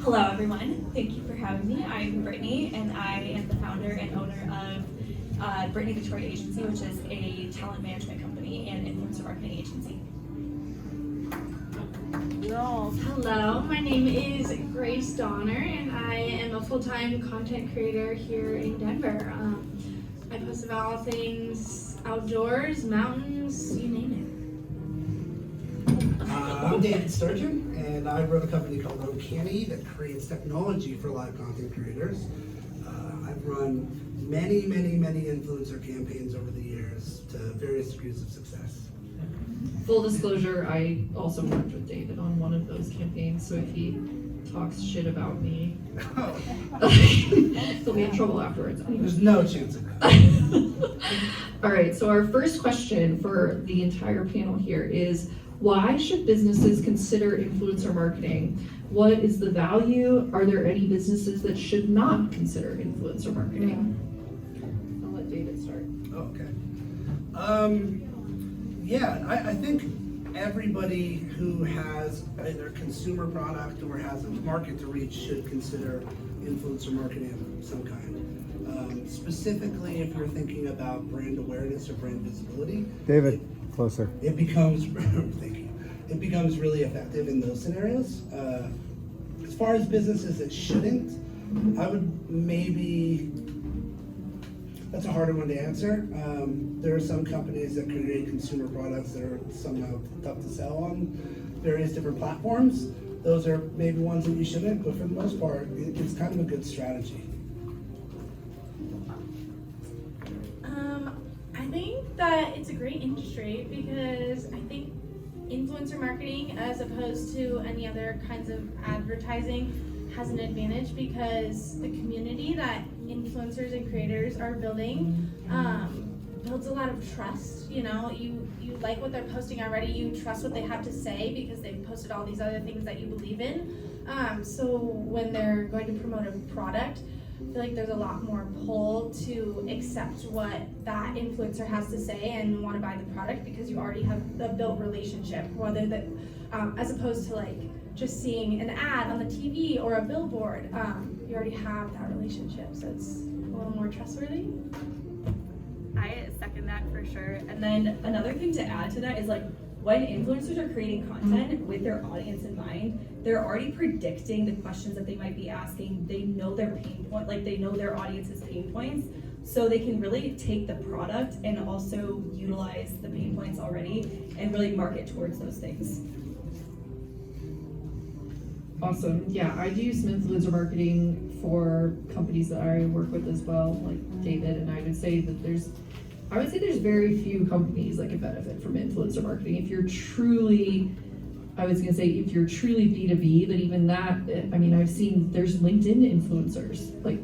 Hello everyone, thank you for having me. I'm Brittany and I am the founder and owner of Brittany Detroit Agency, which is a talent management company and influencer marketing agency. Hello, my name is Grace Donner and I am a full-time content creator here in Denver. I post about all things outdoors, mountains, you name it. I'm David Sturgeon, and I run a company called Uncanny that creates technology for live content creators. I've run many influencer campaigns over the years to various degrees of success. Full disclosure, I also worked with David on one of those campaigns, so if he talks shit about me, he'll be in trouble afterwards. There's no chance of that. All right, so our first question for the entire panel here is, why should businesses consider influencer marketing? What is the value? Are there any businesses that should not consider influencer marketing? I'll let David start. Okay. I think everybody who has either a consumer product or has a market to reach should consider influencer marketing of some kind. Specifically, if you're thinking about brand awareness or brand visibility. David, closer. It becomes, thank you. It becomes really effective in those scenarios. As far as businesses that shouldn't, I would maybe, that's a harder one to answer. There are some companies that create consumer products that are somehow tough to sell on various different platforms. Those are maybe ones that you shouldn't, but for the most part, it's kind of a good strategy. I think that it's a great industry because I think influencer marketing, as opposed to any other kinds of advertising, has an advantage because the community that influencers and creators are building builds a lot of trust. You know, you like what they're posting already, you trust what they have to say because they've posted all these other things that you believe in. So when they're going to promote a product, I feel like there's a lot more pull to accept what that influencer has to say and want to buy the product because you already have the built relationship, whether that as opposed to like just seeing an ad on the TV or a billboard. You already have that relationship, so it's a little more trustworthy. I second that for sure. And then another thing to add to that is like when influencers are creating content with their audience in mind, they're already predicting the questions that they might be asking. They know their pain point, like they know their audience's pain points. So they can really take the product and also utilize the pain points already and really market towards those things. Awesome. Yeah, I do some influencer marketing for companies that I work with as well, like David, and I would say there's very few companies that can benefit from influencer marketing. If you're truly B2B, but even that, I mean, I've seen there's LinkedIn influencers. Like,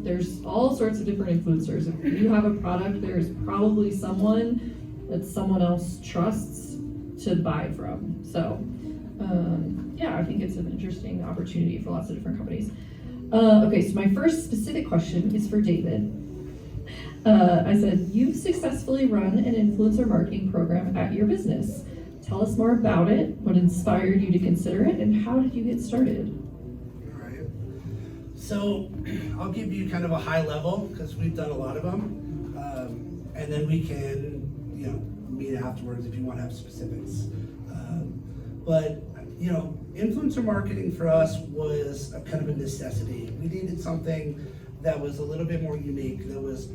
there's all sorts of different influencers. If you have a product, there's probably someone that someone else trusts to buy from. So, yeah, I think it's an interesting opportunity for lots of different companies. Okay, so my first specific question is for David. I said, you've successfully run an influencer marketing program at your business. Tell us more about it, what inspired you to consider it, and how did you get started? All right. So I'll give you kind of a high level because we've done a lot of them. And then we can, meet afterwards if you want to have specifics. But influencer marketing for us was a kind of a necessity. We needed something that was a little bit more unique, that was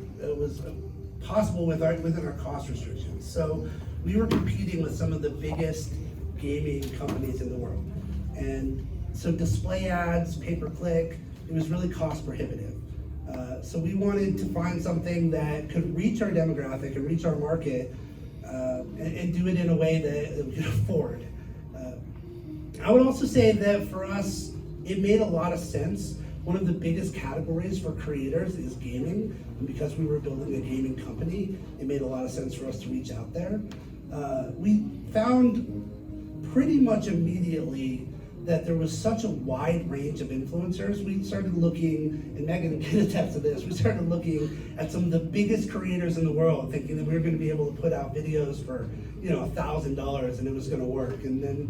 possible within our cost restrictions. So we were competing with some of the biggest gaming companies in the world. And so display ads, pay-per-click, it was really cost prohibitive. So we wanted to find something that could reach our demographic and reach our market and do it in a way that we could afford. I would also say that for us, it made a lot of sense. One of the biggest categories for creators is gaming, and because we were building a gaming company, it made a lot of sense for us to reach out there. We found pretty much immediately that there was such a wide range of influencers. We started looking, and Megan can attest to this, we started looking at some of the biggest creators in the world, thinking that we were going to be able to put out videos for $1,000 and it was going to work. And then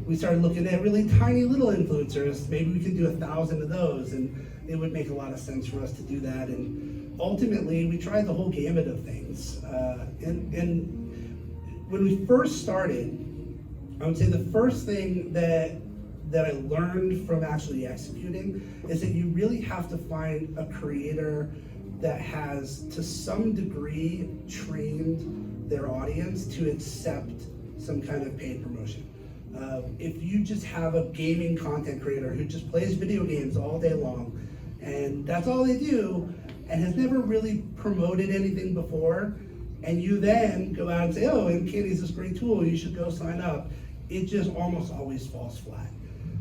we started looking at really tiny little influencers. Maybe we could do 1,000 of those, and it would make a lot of sense for us to do that. And ultimately, we tried the whole gamut of things. And when we first started, I would say the first thing that I learned from actually executing is that you really have to find a creator that has, to some degree, trained their audience to accept some kind of paid promotion. If you just have a gaming content creator who just plays video games all day long, and that's all they do, and has never really promoted anything before, and you then go out and say, oh, and Candy's this great tool, you should go sign up, it just almost always falls flat.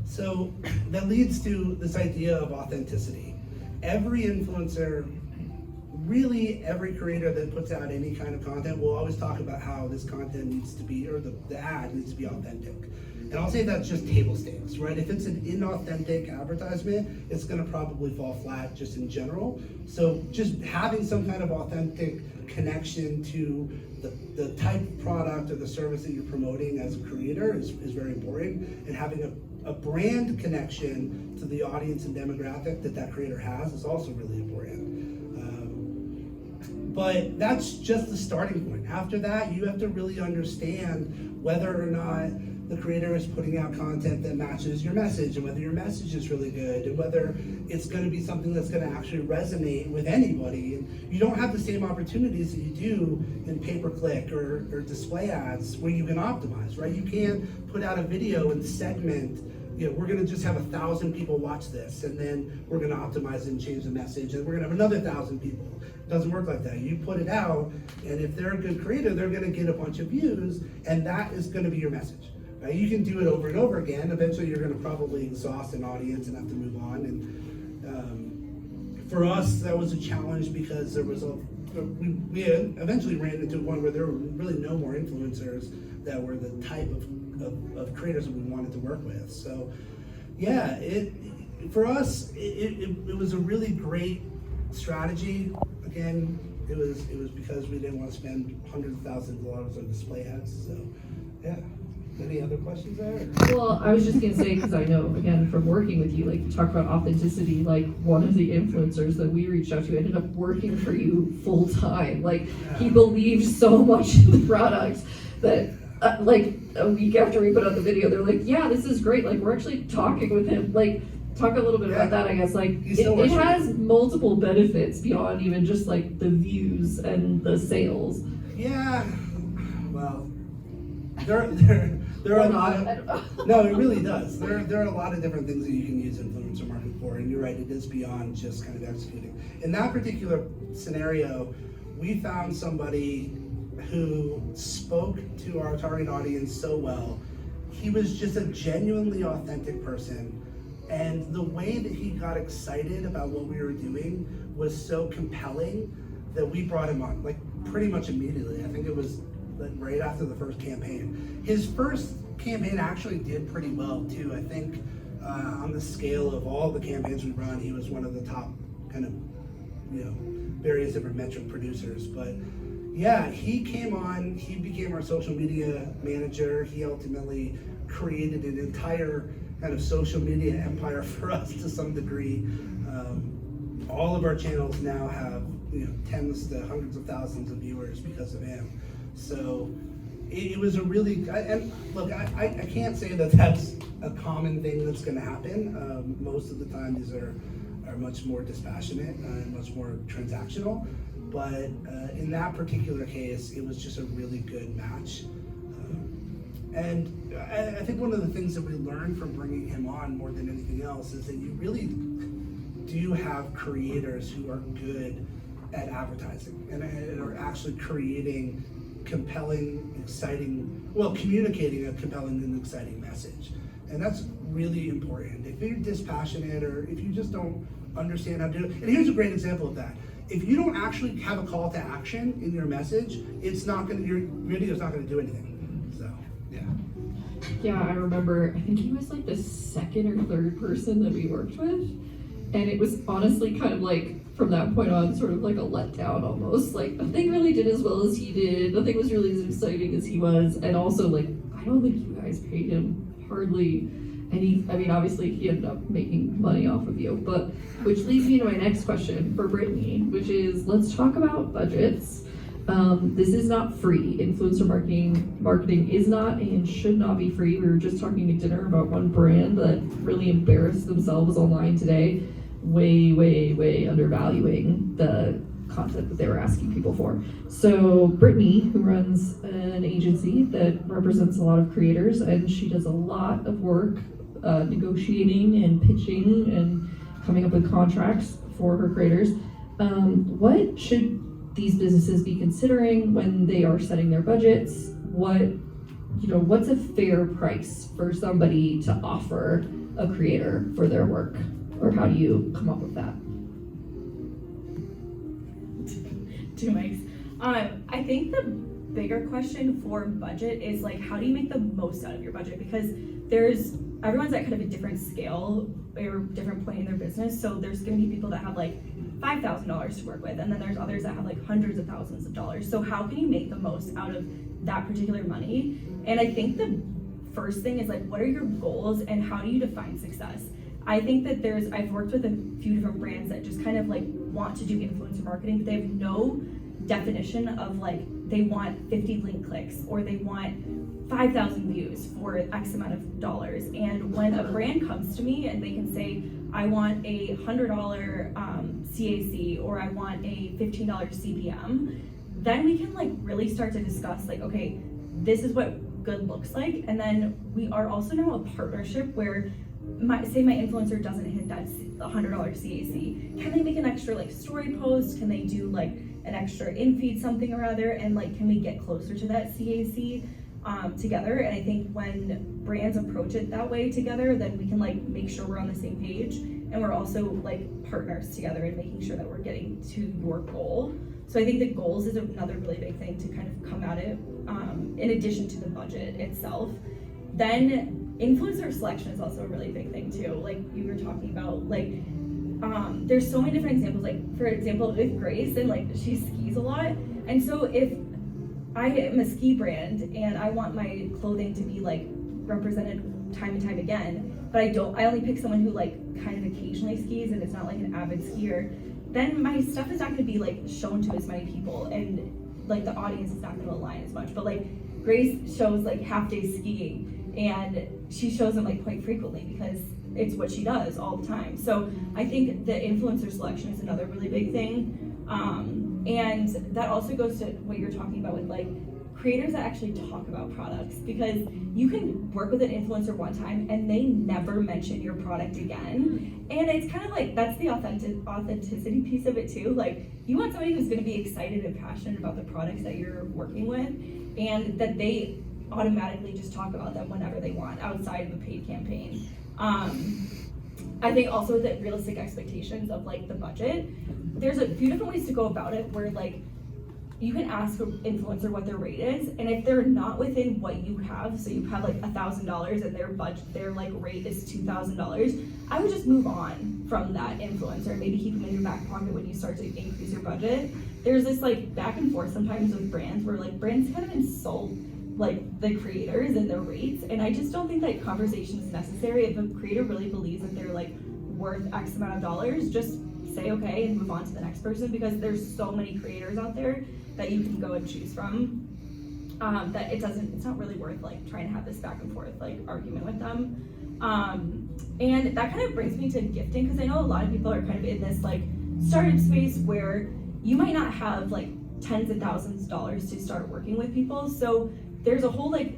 So that leads to this idea of authenticity. Every influencer, really every creator that puts out any kind of content will always talk about how this content needs to be, or the ad needs to be authentic. And I'll say that's just table stakes, right? If it's an inauthentic advertisement, it's gonna probably fall flat just in general. So just having some kind of authentic connection to the type of product or the service that you're promoting as a creator is very important. And having a brand connection to the audience and demographic that creator has is also really important. But that's just the starting point. After that, you have to really understand whether or not the creator is putting out content that matches your message, and whether your message is really good, and whether it's going to be something that's going to actually resonate with anybody. And you don't have the same opportunities that you do in pay-per-click or display ads where you can optimize, right? You can't put out a video and segment, you know, we're going to just have 1,000 people watch this, and then we're going to optimize it and change the message, and we're going to have another 1,000 people. It doesn't work like that. You put it out, and if they're a good creator, they're going to get a bunch of views, and that is going to be your message. You can do it over and over again. Eventually, you're going to probably exhaust an audience and have to move on. And for us, that was a challenge because there was we had eventually ran into one where there were really no more influencers that were the type of creators that we wanted to work with. So, yeah, for us, it was a really great strategy. Again, it was because we didn't want to spend hundreds of thousands of dollars on display ads. So, yeah. Any other questions there? Well, I was just gonna say, because I know, again, from working with you, like you talk about authenticity, like one of the influencers that we reached out to ended up working for you full time. Like he believed so much in the product that like a week after we put out the video, they're like, yeah, this is great. Like we're actually talking with him. Like talk a little bit about that, I guess. Like it has multiple benefits beyond even just like the views and the sales. Yeah, well, there are a lot of, no, it really does. There are a lot of different things that you can use influencer marketing for, and you're right, it is beyond just kind of executing. In that particular scenario, we found somebody who spoke to our target audience so well. He was just a genuinely authentic person, and the way that he got excited about what we were doing was so compelling that we brought him on, like pretty much immediately. I think it was right after the first campaign. His first campaign actually did pretty well too. I think on the scale of all the campaigns we run, he was one of the top kind of, various different metric producers. But yeah, he came on, he became our social media manager. He ultimately created an entire kind of social media empire for us to some degree. All of our channels now have tens to hundreds of thousands of viewers because of him. So it was a really, and look, I can't say that that's a common thing that's going to happen. Most of the time these are much more dispassionate and much more transactional. But in that particular case, it was just a really good match. And I think one of the things that we learned from bringing him on more than anything else is that you really do have creators who are good at advertising and are actually creating compelling, exciting, communicating a compelling and exciting message. And that's really important. If you're dispassionate or if you just don't understand how to do it, and here's a great example of that. If you don't actually have a call to action in your message, your video's not gonna do anything. So, yeah. Yeah, I remember, I think he was like the second or third person that we worked with. And it was honestly kind of like, from that point on, sort of like a letdown almost. Like, nothing really did as well as he did. Nothing was really as exciting as he was. And also, like, I don't think you guys paid him hardly any, I mean, obviously he ended up making money off of you, but which leads me to my next question for Brittany, which is, let's talk about budgets. This is not free. Influencer marketing is not and should not be free. We were just talking at dinner about one brand that really embarrassed themselves online today, way undervaluing the content that they were asking people for. So Brittany, who runs an agency that represents a lot of creators, and she does a lot of work negotiating and pitching and coming up with contracts for her creators. What should these businesses be considering when they are setting their budgets? What's a fair price for somebody to offer a creator for their work? Or how do you come up with that? Two mics. I think the bigger question for budget is like, how do you make the most out of your budget? Because everyone's at kind of a different scale or different point in their business. So there's going to be people that have like $5,000 to work with, and then there's others that have like hundreds of thousands of dollars. So how can you make the most out of that particular money? And I think the first thing is like, what are your goals and how do you define success? I think that I've worked with a few different brands that just kind of like want to do influencer marketing, but they have no definition of like, they want 50 link clicks or they want 5,000 views for X amount of dollars. And when a brand comes to me and they can say, I want a $100 CAC or I want a $15 CPM, then we can like really start to discuss like, okay, this is what good looks like. And then we are also now a partnership where my influencer doesn't hit that $100 CAC. Can they make an extra like story post? Can they do like an extra in-feed something or other? And like, can we get closer to that CAC together? And I think when brands approach it that way together, then we can like make sure we're on the same page, and we're also like partners together in making sure that we're getting to your goal. So I think the goals is another really big thing to kind of come at it, in addition to the budget itself. Then influencer selection is also a really big thing too. Like you were talking about, like there's so many different examples. Like for example, with Grace, and like she skis a lot, and so if I am a ski brand and I want my clothing to be like represented time and time again, but I only pick someone who like kind of occasionally skis and it's not like an avid skier, then my stuff is not going to be like shown to as many people, and like the audience is not going to align as much. But like Grace shows like half day skiing, and she shows them like quite frequently because it's what she does all the time. So I think the influencer selection is another really big thing. And that also goes to what you're talking about with like creators that actually talk about products, because you can work with an influencer one time and they never mention your product again. And it's kind of like, that's the authenticity piece of it too. Like you want somebody who's going to be excited and passionate about the products that you're working with, and that they automatically just talk about them whenever they want outside of a paid campaign. I think also that realistic expectations of like the budget, there's a few different ways to go about it, where like you can ask an influencer what their rate is, and if they're not within what you have, so you have like $1,000 and their like rate is $2,000, I would just move on from that influencer and maybe keep them in your back pocket when you start to increase your budget. There's this like back and forth sometimes with brands where like brands kind of insult like the creators and their rates, and I just don't think that conversation is necessary. If a creator really believes that they're like worth X amount of dollars, just say okay and move on to the next person, because there's so many creators out there that you can go and choose from, that it's not really worth like trying to have this back and forth like argument with them. And that kind of brings me to gifting, because I know a lot of people are kind of in this like startup space where you might not have like tens of thousands of dollars to start working with people. So there's a whole like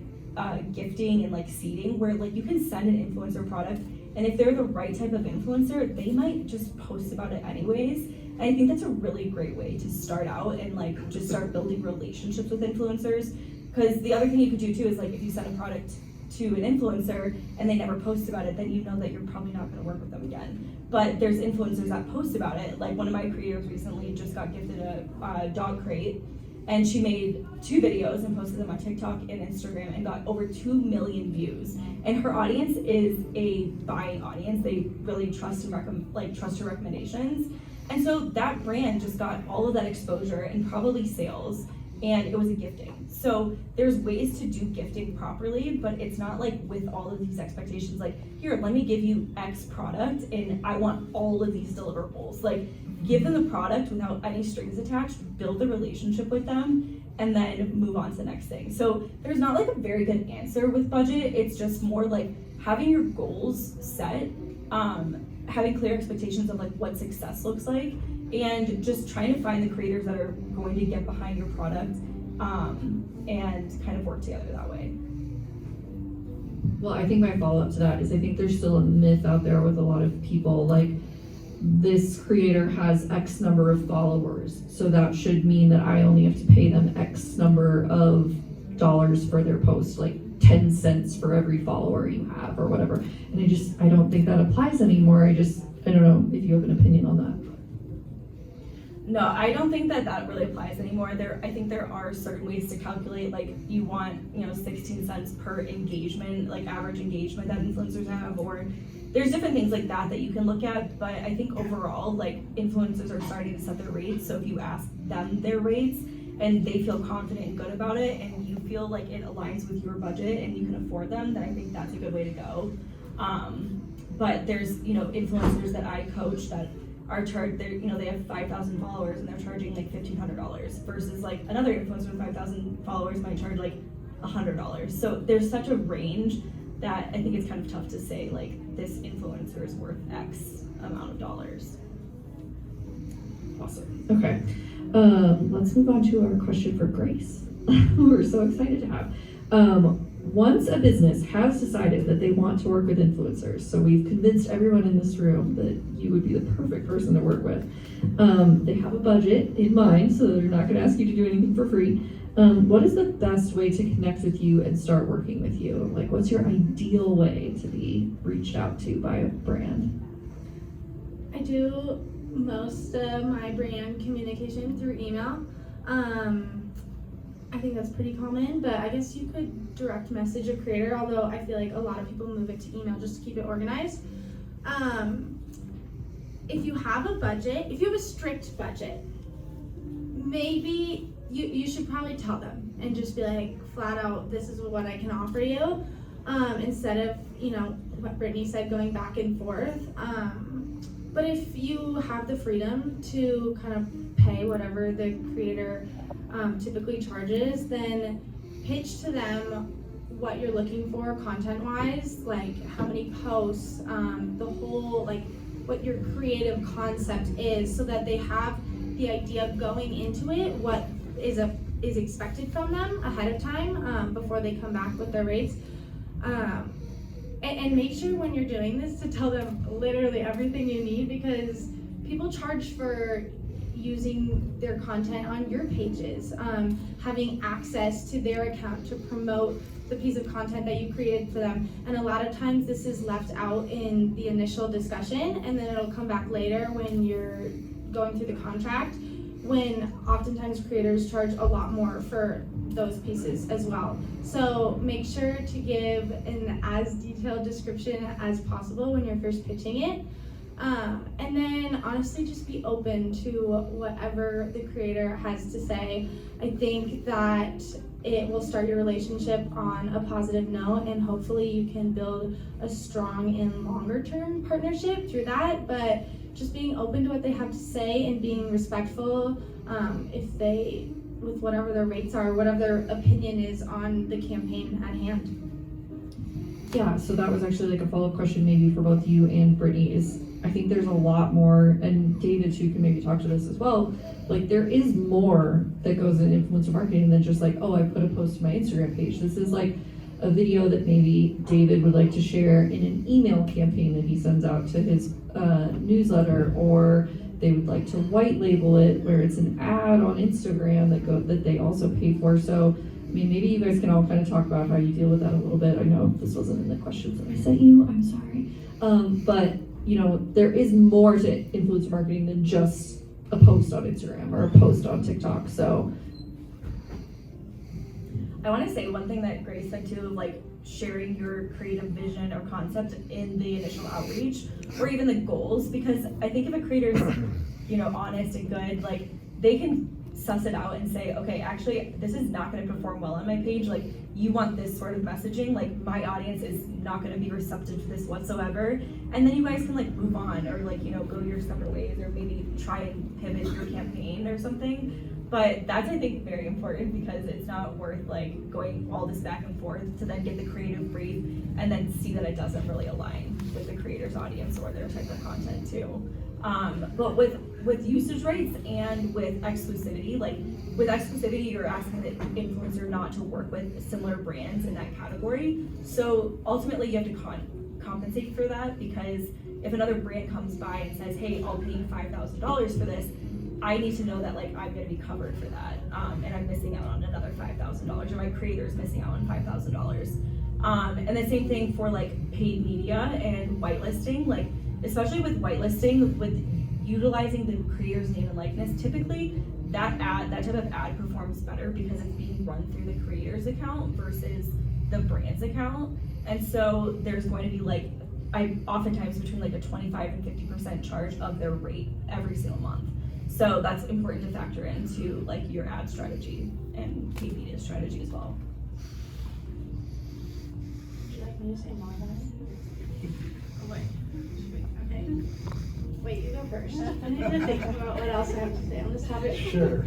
gifting and like seeding where like you can send an influencer product, and if they're the right type of influencer, they might just post about it anyways. And I think that's a really great way to start out and like just start building relationships with influencers. Because the other thing you could do too is like if you send a product to an influencer and they never post about it, then you know that you're probably not going to work with them again. But there's influencers that post about it. Like one of my creators recently just got gifted a dog crate, and she made 2 videos and posted them on TikTok and Instagram and got over 2 million views. And her audience is a buying audience. They really trust her recommendations. And so that brand just got all of that exposure and probably sales. and it was a gifting. So there's ways to do gifting properly, but it's not like with all of these expectations, like, here, let me give you X product and I want all of these deliverables. Like, give them the product without any strings attached, build the relationship with them, and then move on to the next thing. So there's not like a very good answer with budget. It's just more like having your goals set, having clear expectations of like what success looks like, and just trying to find the creators that are going to get behind your product, and kind of work together that way. Well, I think my follow-up to that is I think there's still a myth out there with a lot of people, like, this creator has X number of followers, so that should mean that I only have to pay them X number of dollars for their post, like 10 cents for every follower you have or whatever. And I don't think that applies anymore. I don't know if you have an opinion on that. No, I don't think that really applies anymore. I think there are certain ways to calculate, like, you want, 16 cents per engagement, like average engagement that influencers have, or there's different things like that you can look at. But I think overall, like, influencers are starting to set their rates. So if you ask them their rates and they feel confident and good about it, and you feel like it aligns with your budget and you can afford them, then I think that's a good way to go. But there's, influencers that I coach that are charged, they have 5,000 followers and they're charging like $1,500 versus like another influencer with 5,000 followers might charge like $100. So there's such a range that I think it's kind of tough to say like this influencer is worth X amount of dollars. Awesome. Okay. Let's move on to our question for Grace, who we're so excited to have. Once a business has decided that they want to work with influencers, so we've convinced everyone in this room that you would be the perfect person to work with. They have a budget in mind, so they're not going to ask you to do anything for free. What is the best way to connect with you and start working with you? Like, what's your ideal way to be reached out to by a brand? I do most of my brand communication through email. I think that's pretty common, but I guess you could direct message a creator, although I feel like a lot of people move it to email just to keep it organized. If you have a budget, if you have a strict budget, maybe you should probably tell them and just be like, flat out, this is what I can offer you, instead of, what Brittany said, going back and forth. But if you have the freedom to kind of pay whatever the creator typically charges, then pitch to them what you're looking for content-wise, like how many posts, the whole, like what your creative concept is, so that they have the idea of going into it, what is expected from them ahead of time, before they come back with their rates. And make sure when you're doing this to tell them literally everything you need, because people charge for using their content on your pages, having access to their account to promote the piece of content that you created for them. And a lot of times this is left out in the initial discussion, and then it'll come back later when you're going through the contract, when oftentimes creators charge a lot more for those pieces as well. So make sure to give an as detailed description as possible when you're first pitching it. And then honestly just be open to whatever the creator has to say. I think that it will start your relationship on a positive note, and hopefully you can build a strong and longer term partnership through that. But just being open to what they have to say and being respectful, with whatever their rates are, whatever their opinion is on the campaign at hand. Yeah, so that was actually like a follow-up question maybe for both you and Brittany. Is I think there's a lot more, and David too can maybe talk to this as well, like there is more that goes in influencer marketing than just like, oh, I put a post to my Instagram page. This is like a video that maybe David would like to share in an email campaign that he sends out to his newsletter, or they would like to white label it where it's an ad on Instagram that they also pay for. So I mean, maybe you guys can all kind of talk about how you deal with that a little bit. I know this wasn't in the questions that I sent you, I'm sorry. But there is more to influencer marketing than just a post on Instagram or a post on TikTok. So I want to say one thing that Grace said too, like sharing your creative vision or concept in the initial outreach, or even the goals, because I think if a creator's honest and good, like they can suss it out and say, okay, actually, this is not gonna perform well on my page, like, you want this sort of messaging, like, my audience is not gonna be receptive to this whatsoever, and then you guys can like move on, or like, you know, go your separate ways, or maybe try and pivot your campaign or something. But that's, I think, very important, because it's not worth like going all this back and forth to then get the creative brief and then see that it doesn't really align with the creator's audience or their type of content too. But with usage rights and with exclusivity, like with exclusivity, you're asking the influencer not to work with similar brands in that category. So ultimately you have to compensate for that, because if another brand comes by and says, hey, I'll pay you $5,000 for this, I need to know that like I'm gonna be covered for that, and I'm missing out on another $5,000, or my creator's missing out on $5,000. And the same thing for like paid media and whitelisting, like especially with whitelisting, with utilizing the creator's name and likeness, typically that type of ad performs better because it's being run through the creator's account versus the brand's account. And so there's going to be like, oftentimes between like a 25 and 50% charge of their rate every single month. So that's important to factor into like your ad strategy and paid media strategy as well. Would you like me to say more about it? Oh, wait. Okay. Wait, you go first. I need to think about what else I have to say on this topic. Sure.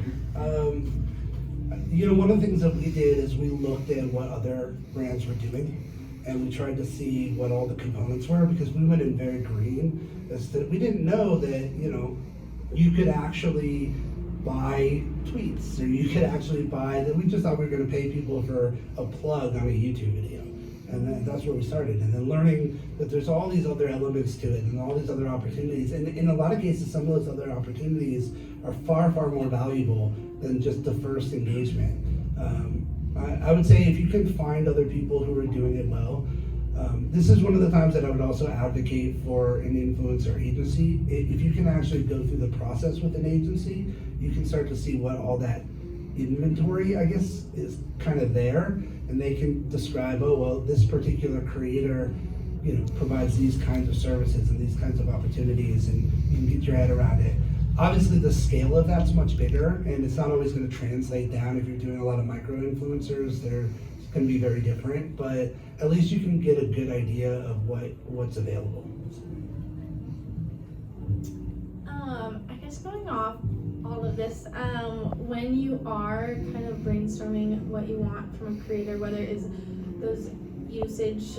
You know, one of the things that we did is we looked at what other brands were doing, and we tried to see what all the components were, because we went in very green as that we didn't know that, you know, you could actually buy tweets, or you could actually buy that. We just thought we were going to pay people for a plug on a YouTube video, and then that's where we started. And then learning that there's all these other elements to it and all these other opportunities, and in a lot of cases some of those other opportunities are far, far more valuable than just the first engagement. I would say if you can find other people who are doing it well, this is one of the times that I would also advocate for an influencer agency. If you can actually go through the process with an agency, you can start to see what all that inventory, I guess, is kind of there, and they can describe, oh, well, this particular creator, you know, provides these kinds of services and these kinds of opportunities, and you can get your head around it. Obviously, the scale of that's much bigger, and it's not always going to translate down. If you're doing a lot of micro influencers, they're going to be very different, but at least you can get a good idea of what's available. I guess going off all of this, when you are kind of brainstorming what you want from a creator, whether it's those usage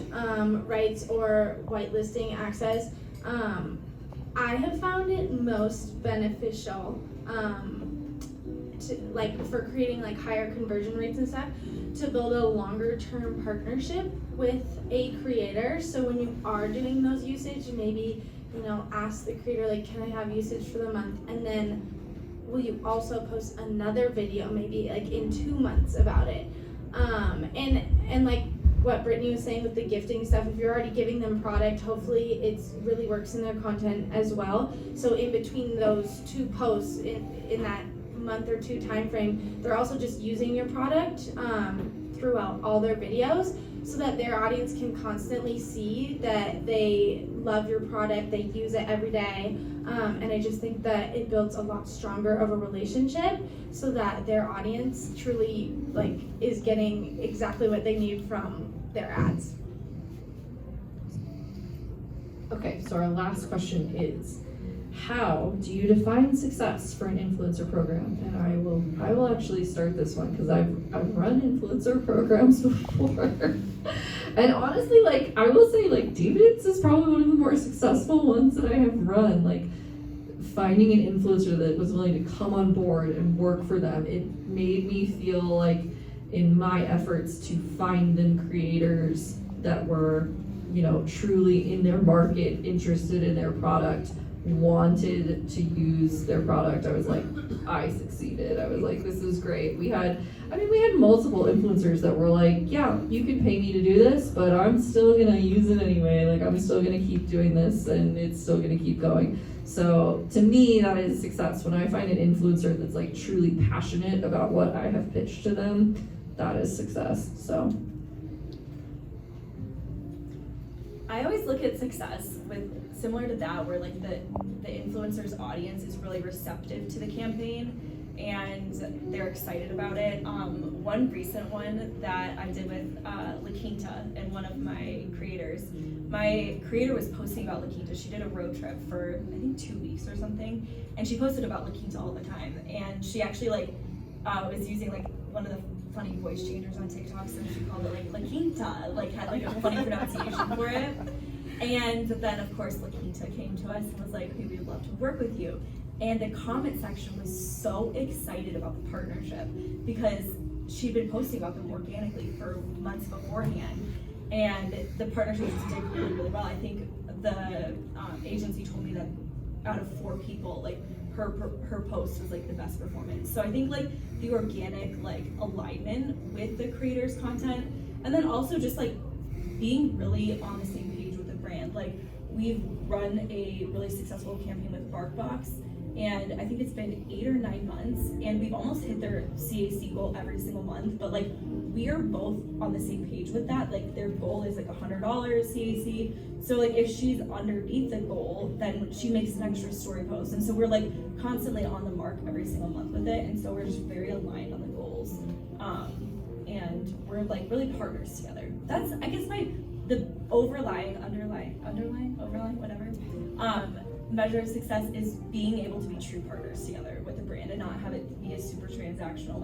rights or whitelisting access, I have found it most beneficial to, like, for creating like higher conversion rates and stuff, to build a longer term partnership with a creator. So when you are doing those usage, maybe, you know, ask the creator, like, can I have usage for the month, and then will you also post another video maybe like in 2 months about it, and like what Brittany was saying with the gifting stuff, if you're already giving them product, hopefully it really works in their content as well. So in between those two posts, in that month or two time frame, they're also just using your product throughout all their videos, so that their audience can constantly see that they love your product, they use it every day, and I just think that it builds a lot stronger of a relationship, so that their audience truly like is getting exactly what they need from their ads. Okay, so our last question is, how do you define success for an influencer program? And I will actually start this one, because I've run influencer programs before. And honestly, like, I will say, like, David's is probably one of the more successful ones that I have run. Like, finding an influencer that was willing to come on board and work for them, it made me feel like in my efforts to find them creators that were, you know, truly in their market, interested in their product, wanted to use their product, I was like, I succeeded. I was like, this is great. We had multiple influencers that were like, yeah, you can pay me to do this, but I'm still gonna use it anyway. Like, I'm still gonna keep doing this, and it's still gonna keep going. So to me, that is success. When I find an influencer that's like truly passionate about what I have pitched to them, that is success. So I always look at success with similar to that, where like the influencer's audience is really receptive to the campaign, and they're excited about it. One recent one that I did with La Quinta and one of my creators. My creator was posting about La Quinta. She did a road trip for I think 2 weeks or something, and she posted about La Quinta all the time. And she actually was using one of the funny voice changers on TikTok, so she called it La Quinta, had a funny pronunciation for it. And then of course La Quinta came to us and was like, "Okay, we'd love to work with you." And the comment section was so excited about the partnership because she'd been posting about them organically for months beforehand. And the partnership just did really, really well. I think the agency told me that out of 4 people, her post was the best performance. So I think the organic alignment with the creator's content, and then also just being really on the same page with the brand. We've run a really successful campaign with BarkBox, and I think it's been 8 or 9 months, and we've almost hit their CAC goal every single month, but we are both on the same page with that. Their goal is $100 CAC, so if she's underneath the goal, then she makes an extra story post, and so we're constantly on the mark every single month with it, and so we're just very aligned on the goals, and we're really partners together. That's, I guess, the underlying whatever measure of success is being able to be true partners together with the brand and not have it be a super transactional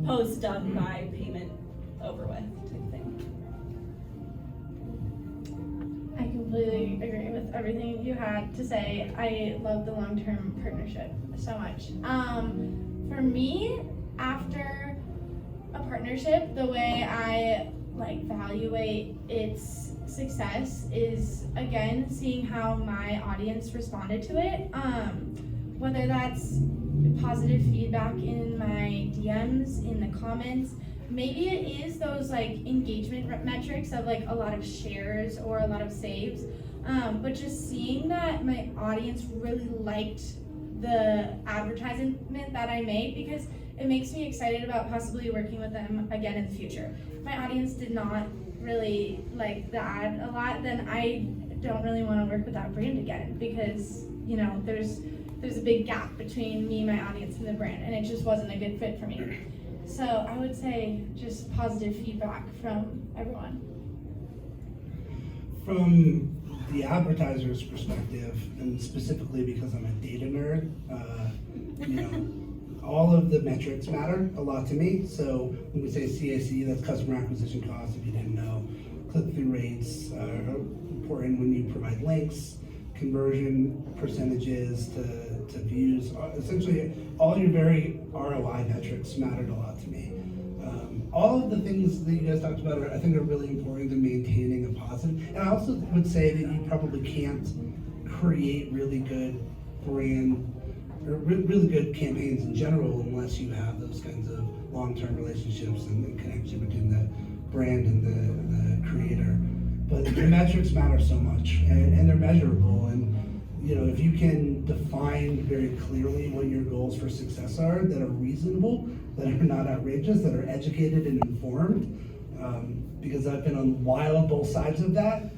post done by payment over with type thing. I completely agree with everything you had to say. I love the long-term partnership so much. For me, after a partnership, the way I evaluate its success is, again, seeing how my audience responded to it, whether that's positive feedback in my DMs, in the comments. Maybe it is those engagement metrics of a lot of shares or a lot of saves, but just seeing that my audience really liked the advertisement that I made, because it makes me excited about possibly working with them again in the future. If my audience did not really like the ad a lot, then I don't really want to work with that brand again, because there's a big gap between me, my audience, and the brand, and it just wasn't a good fit for me. So I would say just positive feedback from everyone. From the advertiser's perspective, and specifically because I'm a data nerd, all of the metrics matter a lot to me. So when we say CAC, that's customer acquisition cost, if you didn't know. Click-through rates are important when you provide links, conversion percentages to views. Essentially, all your very ROI metrics mattered a lot to me. All of the things that you guys talked about I think are really important to maintaining a positive. And I also would say that you probably can't create really good brand or really good campaigns in general unless you have those kinds of long-term relationships and connection between the brand and the creator. But the metrics matter so much, and they're measurable. And if you can define very clearly what your goals for success are, that are reasonable, that are not outrageous, that are educated and informed, because I've been on both sides of that,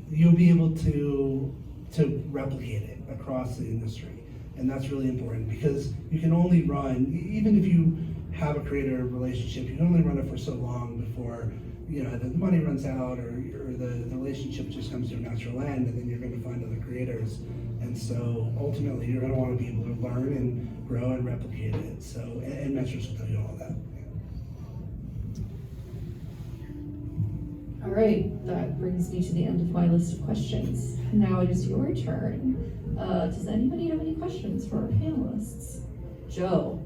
you'll be able to replicate it across the industry. And that's really important, because you can only run, even if you have a creator relationship, you can only run it for so long before the money runs out, or the relationship just comes to a natural end, and then you're going to find other creators. And so ultimately you're going to want to be able to learn and grow and replicate it. So, and metrics will tell you all of that. All right, that brings me to the end of my list of questions. Now it is your turn. Does anybody have any questions for our panelists? Joe.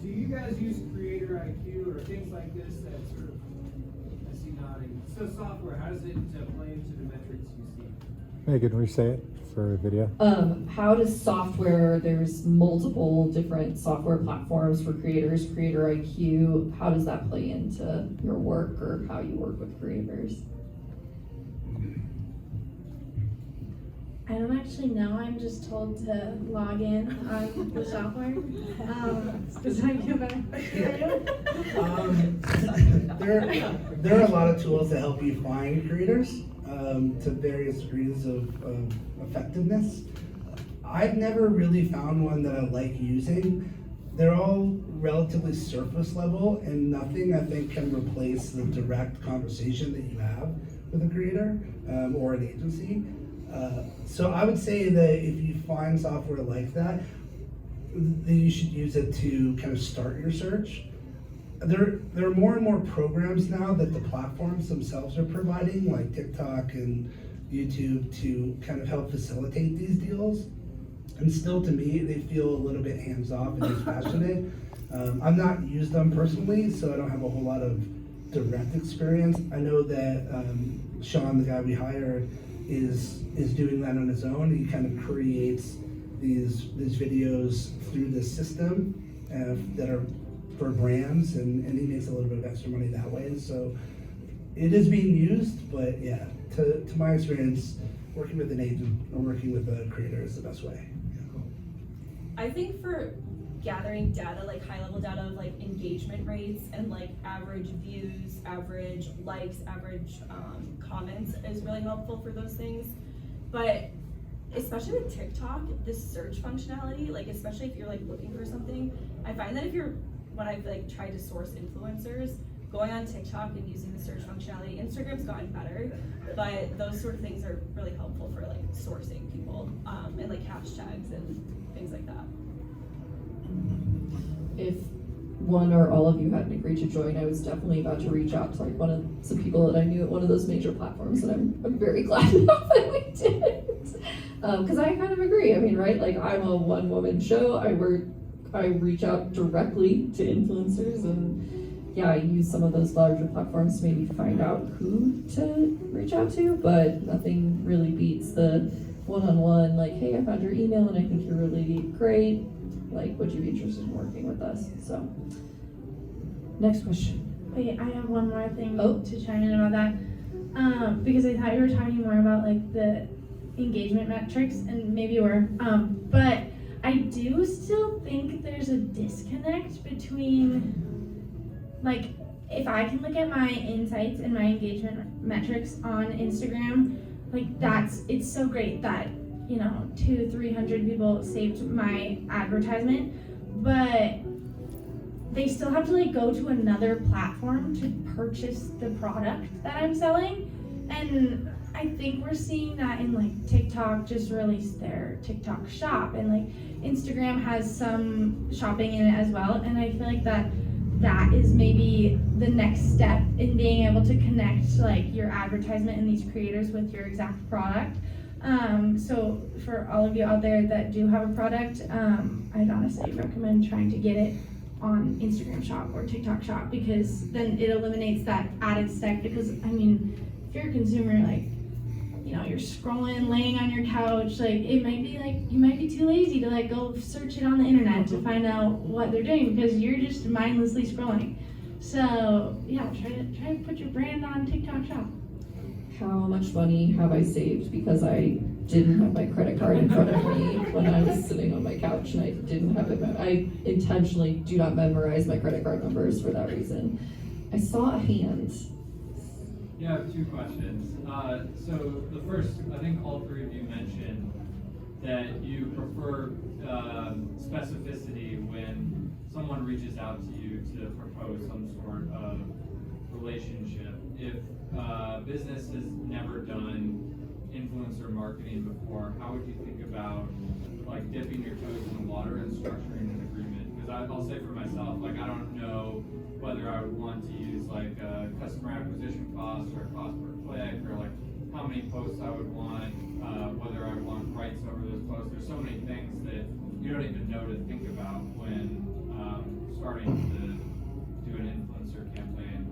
Do you guys use Creator IQ or things like this that sort of, I see nodding. So software, how does it play into the metrics you see? Megan, re-say it for video. How does software, there's multiple different software platforms for creators, Creator IQ, how does that play into your work or how you work with creators? I don't actually know. I'm just told to log in on the software. Does that get better? There are a lot of tools that help you find creators to various degrees of effectiveness. I've never really found one that I like using. They're all relatively surface level, and nothing I think can replace the direct conversation that you have with a creator or an agency. So I would say that if you find software like that, then you should use it to kind of start your search. There are more and more programs now that the platforms themselves are providing, like TikTok and YouTube, to kind of help facilitate these deals. And still, to me, they feel a little bit hands-off and dispassionate. I've not used them personally, so I don't have a whole lot of direct experience. I know that Sean, the guy we hired, is doing that on his own. He kind of creates these videos through this system that are for brands, and he makes a little bit of extra money that way. So it is being used, but yeah, to my experience, working with an agent or working with a creator is the best way. I think for gathering data, like high level data of like engagement rates and like average views, average likes, average comments is really helpful for those things. But especially with TikTok, this search functionality, like especially if you're like looking for something, I find that when I've like tried to source influencers, going on TikTok and using the search functionality, Instagram's gotten better, but those sort of things are really helpful for like sourcing people and like hashtags and things like that. If one or all of you hadn't agreed to join, I was definitely about to reach out to like some people that I knew at one of those major platforms, and I'm very glad now that we didn't. Because I kind of agree. I mean, right? Like I'm a one-woman show. I reach out directly to influencers, and yeah, I use some of those larger platforms to maybe find out who to reach out to, but nothing really beats the one-on-one, like, hey, I found your email and I think you're really great. Like, would you be interested in working with us? So, next question. Wait, I have one more thing Oh. to chime in about that. Because I thought you were talking more about like the engagement metrics, and maybe you were. But I do still think there's a disconnect between, like, if I can look at my insights and my engagement metrics on Instagram, like it's so great that 200-300 people saved my advertisement, but they still have to like go to another platform to purchase the product that I'm selling. And I think we're seeing that in like TikTok just released their TikTok shop, and like Instagram has some shopping in it as well. And I feel like that is maybe the next step in being able to connect like your advertisement and these creators with your exact product. So for all of you out there that do have a product, I'd honestly recommend trying to get it on Instagram shop or TikTok shop, because then it eliminates that added step. Because I mean, if you're a consumer, like, you're scrolling, laying on your couch, like it might be like you might be too lazy to like go search it on the internet to find out what they're doing, because you're just mindlessly scrolling. So yeah, try to put your brand on TikTok shop. How much money have I saved because I didn't have my credit card in front of me when I was sitting on my couch and I didn't have it? I intentionally do not memorize my credit card numbers for that reason. I saw a hand. Yeah, I have two questions. So the first, I think all three of you mentioned that you prefer specificity when someone reaches out to you to propose some sort of relationship. If business has never done influencer marketing before, how would you think about like dipping your toes in the water and structuring an agreement? Because I'll say for myself, like I don't know whether I would want to use like a customer acquisition cost or a cost per click, or like how many posts I would want, whether I would want rights over those posts. There's so many things that you don't even know to think about when starting to do an influencer campaign.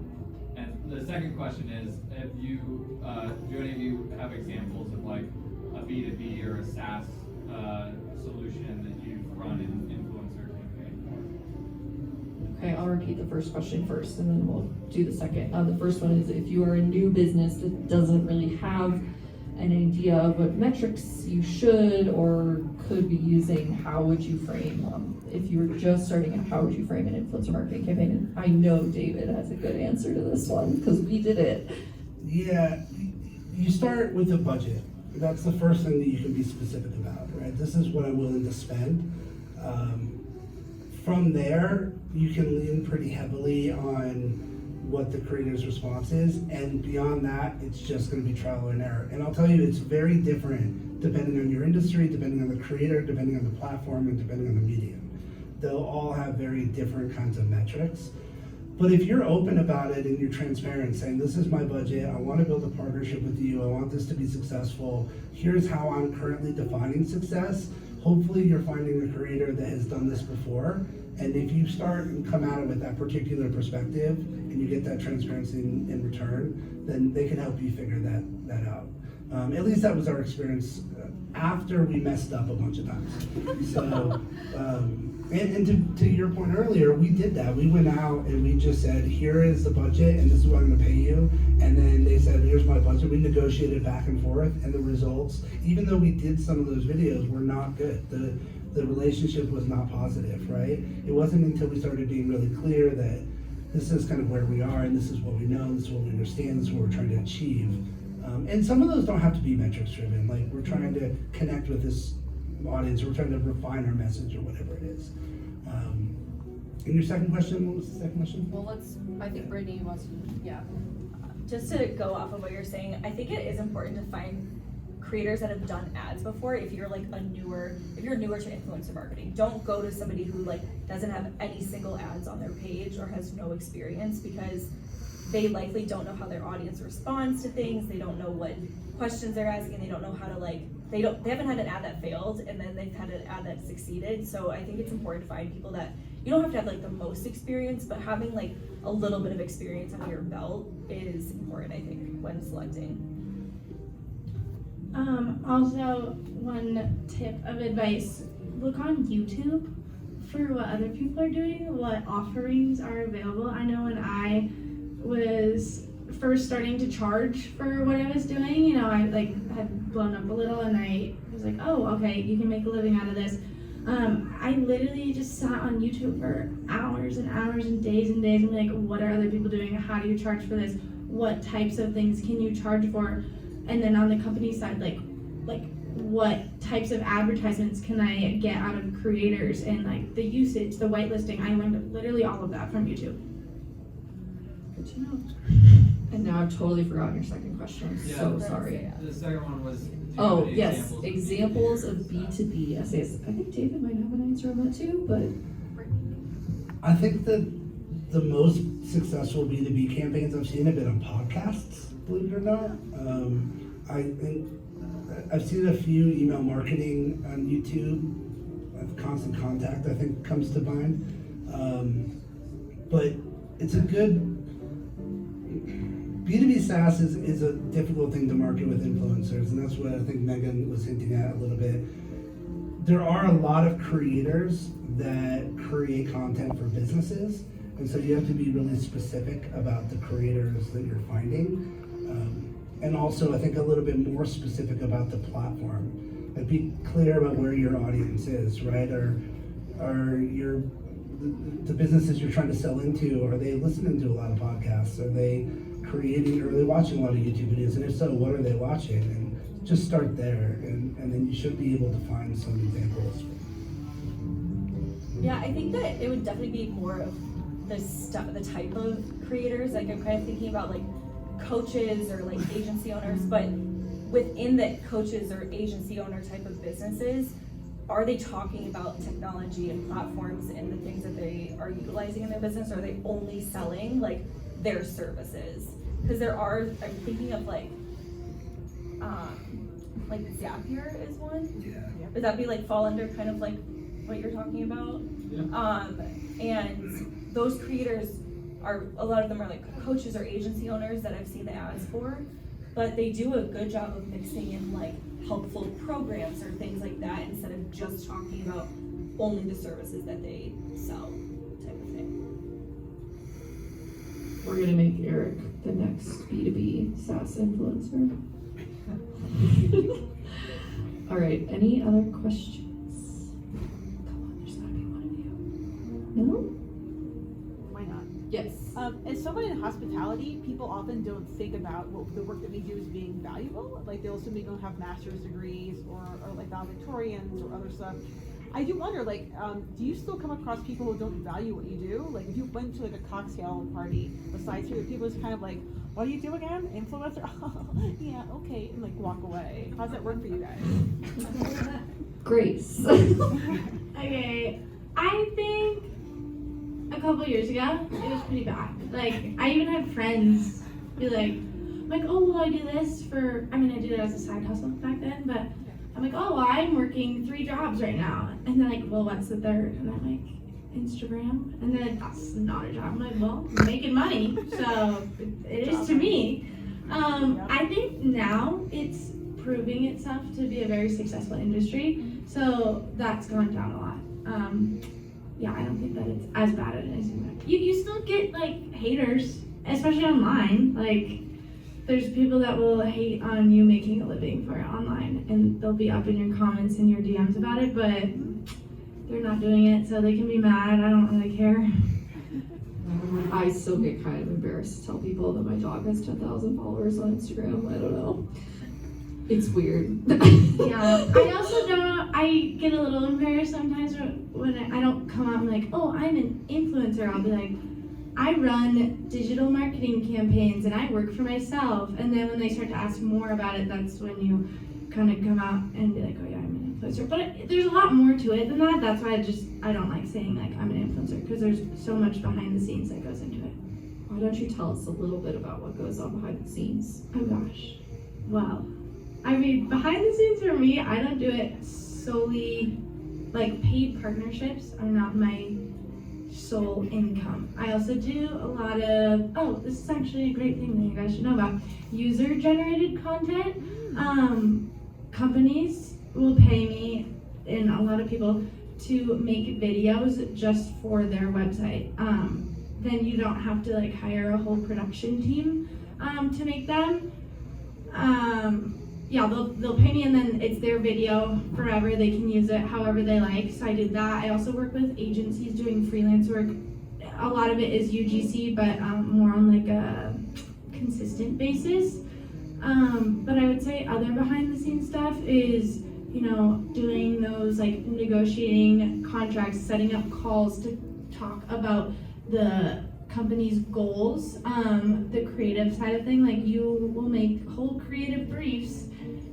And the second question is, if you, do any of you have examples of like a B2B or a SaaS solution that you've run in influencer campaign? Okay, I'll repeat the first question first and then we'll do the second. The first one is, if you are a new business that doesn't really have an idea of what metrics you should or could be using, how would you frame if you were just starting out, how would you frame an influencer marketing campaign? And I know David has a good answer to this one because we did it. Yeah, you start with a budget. That's the first thing that you can be specific about, right? This is what I'm willing to spend. From there, you can lean pretty heavily on what the creator's response is, and beyond that, it's just going to be trial and error. And I'll tell you, it's very different depending on your industry, depending on the creator, depending on the platform, and depending on the medium. They'll all have very different kinds of metrics. But if you're open about it and you're transparent, saying, this is my budget, I want to build a partnership with you, I want this to be successful, here's how I'm currently defining success, hopefully you're finding a creator that has done this before. And if you start and come at it with that particular perspective and you get that transparency in return, then they can help you figure that out. At least that was our experience after we messed up a bunch of times. So, and to your point earlier, we did that. We went out and we just said, here is the budget and this is what I'm gonna pay you. And then they said, here's my budget. We negotiated back and forth, and the results, even though we did some of those videos, were not good. The relationship was not positive, right? It wasn't until we started being really clear that this is kind of where we are, and this is what we know, this is what we understand, this is what we're trying to achieve. And some of those don't have to be metrics driven, like we're trying to connect with this audience, or we're trying to refine our message or whatever it is. And your second question, what was the second question? Well, I think Brittany wants to, yeah. Just to go off of what you're saying, I think it is important to find creators that have done ads before. If you're newer to influencer marketing, don't go to somebody who doesn't have any single ads on their page or has no experience, because they likely don't know how their audience responds to things. They don't know what questions they're asking. They don't know how to they haven't had an ad that failed, and then they've had an ad that succeeded. So I think it's important to find people that you don't have to have the most experience, but having a little bit of experience under your belt is important, I think, when selecting. Also, one tip of advice, look on YouTube for what other people are doing, what offerings are available. I know when I was first starting to charge for what I was doing, I had blown up a little, and I was like, oh, okay, you can make a living out of this. I literally just sat on YouTube for hours and hours and days and days and be like, what are other people doing? How do you charge for this? What types of things can you charge for? And then on the company side, what types of advertisements can I get out of creators, and the usage, the whitelisting. I learned literally all of that from YouTube. Good to know. And now I've totally forgotten your second question. I'm so sorry. The second one was. Oh, yes, examples of B2B essays. I think David might have an answer on that too, but. I think that the most successful B2B campaigns I've seen have been on podcasts, believe it or not. I think I've seen a few email marketing on YouTube. Constant Contact, I think, comes to mind. But it's a good B2B SaaS is a difficult thing to market with influencers, and that's what I think Megan was hinting at a little bit. There are a lot of creators that create content for businesses, and so you have to be really specific about the creators that you're finding. And also, I think a little bit more specific about the platform. Be clear about where your audience is, right? Are the businesses you're trying to sell into, are they listening to a lot of podcasts? Are they watching a lot of YouTube videos? And if so, what are they watching? And just start there, and then you should be able to find some examples. Yeah, I think that it would definitely be more of the type of creators. I'm kind of thinking about coaches or agency owners, but within the coaches or agency owner type of businesses, are they talking about technology and platforms and the things that they are utilizing in their business? Or are they only selling their services? Because I'm thinking of Zapier is one. Yeah. Would that be fall under kind of what you're talking about? Yeah. And those creators a lot of them are coaches or agency owners that I've seen the ads for, but they do a good job of mixing in helpful programs or things like that, instead of just talking about only the services that they sell type of thing. We're gonna make Eric the next B2B SaaS influencer. All right, any other questions? Come on, there's gotta be one of you. No? Why not? Yes. As someone in hospitality, people often don't think about the work that we do as being valuable. Like they'll assume we don't have master's degrees or like valedictorians or other stuff. I do wonder, like, do you still come across people who don't value what you do? Like, if you went to like a cocktail party besides here, people just kind of like, what do you do again? Influencer? Oh, yeah, okay, and like walk away. How's that work for you guys? Grace. Okay, I think a couple years ago, it was pretty bad. Like, I even had friends be like, oh, well, I do this for, I did it as a side hustle back then, but I'm like, oh, well, I'm working 3 jobs right now. And they're like, well, what's the third? And I'm like, Instagram. And then that's not a job. I'm like, well, I'm making money, so it is to me. I think now it's proving itself to be a very successful industry, so that's gone down a lot. Yeah, I don't think that it's as bad as it is. You still get like haters, especially online. Like, there's people that will hate on you making a living for it online, and they'll be up in your comments and your DMs about it, but they're not doing it, so they can be mad. I don't really care. I still get kind of embarrassed to tell people that my dog has 10,000 followers on Instagram. I don't know. It's weird. Yeah, I get a little embarrassed sometimes when I don't come out and like, oh, I'm an influencer. I'll be like, I run digital marketing campaigns and I work for myself. And then when they start to ask more about it, that's when you kind of come out and be like, oh yeah, I'm an influencer. But there's a lot more to it than that. That's why I don't like saying like I'm an influencer, because there's so much behind the scenes that goes into it. Why don't you tell us a little bit about what goes on behind the scenes? Oh gosh. Well, behind the scenes for me, I don't do it solely, like paid partnerships are not my sole income. I also do a lot of, this is actually a great thing that you guys should know about, user-generated content. Companies will pay me, and a lot of people, to make videos just for their website. Then you don't have to like hire a whole production team to make them. Yeah, they'll pay me, and then it's their video forever. They can use it however they like. So I did that. I also work with agencies doing freelance work. A lot of it is UGC, but more on like a consistent basis. But I would say other behind the scenes stuff is, doing those like negotiating contracts, setting up calls to talk about the company's goals, the creative side of thing. Like, you will make whole creative briefs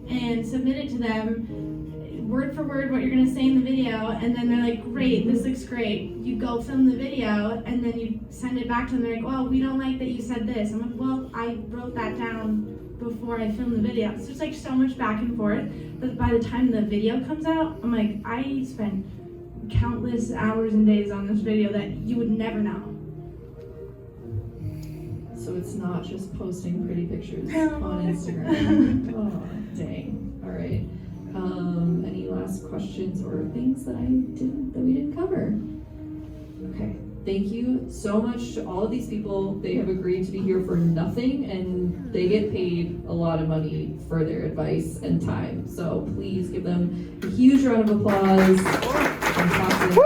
and submit it to them, word for word what you're gonna say in the video, and then they're like, great, this looks great. You go film the video, and then you send it back to them. They're like, well, we don't like that you said this. I'm like, well, I wrote that down before I filmed the video. So there's like so much back and forth that by the time the video comes out, I'm like, I spent countless hours and days on this video that you would never know. So it's not just posting pretty pictures on Instagram. Oh, dang. All right. Any last questions or things that we didn't cover? Okay. Thank you so much to all of these people. They have agreed to be here for nothing, and they get paid a lot of money for their advice and time. So please give them a huge round of applause. Fantastic.